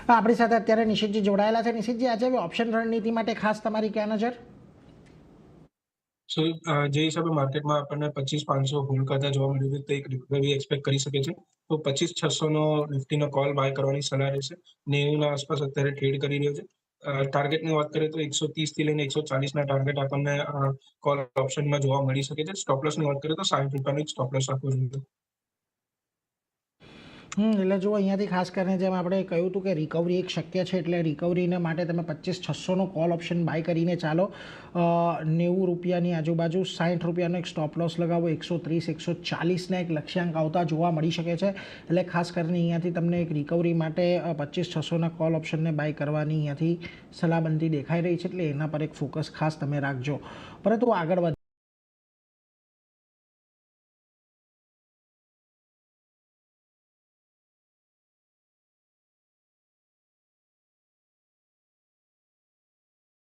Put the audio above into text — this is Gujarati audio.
આપણી સાથે અત્યારે નિશિતજી જોડાયેલા છે. નિશિતજી, આજે ઓપ્શન રણનીતિ માટે ખાસ તમારી ક્યાં નજર? સો જે હિસાબે માર્કેટમાં આપણને 25,500 હોલ્ડ કરતા જોવા મળ્યું છે, તો એક રિકવરી એક્સપેક્ટ કરી શકે છે. તો 25,600 નો નિફ્ટીનો કોલ બાય કરવાની સલાહ રહેશે. 90 ના આસપાસ અત્યારે ટ્રેડ કરી રહ્યો છે. ટાર્ગેટની વાત કરીએ તો 130 થી લઈને 140 ના ટાર્ગેટ આપણને કોલ ઓપ્શનમાં જોવા મળી શકે છે. સ્ટોપ લોસની વાત કરીએ તો 60 રૂપિયાનો એક સ્ટોપ લોસ રાખવો જોઈએ. એટલે જો અહીંયાથી ખાસ કરીને જેમ આપણે કહ્યું હતું કે રિકવરી એક શક્ય છે, એટલે રિકવરીના માટે તમે 25,600નો કોલ ઓપ્શન બાય કરીને ચાલો. 90 રૂપિયાની આજુબાજુ 60 રૂપિયાનો એક સ્ટોપ લોસ લગાવો. 130 140ના એક લક્ષ્યાંક આવતા જોવા મળી શકે છે. એટલે ખાસ કરીને અહીંયાથી તમને એક રિકવરી માટે 25,600ના કોલ ઓપ્શનને બાય કરવાની અહીંયાથી સલાહ બનતી દેખાઈ રહી છે. એટલે એના પર એક ફોકસ ખાસ તમે રાખજો. પરંતુ આગળ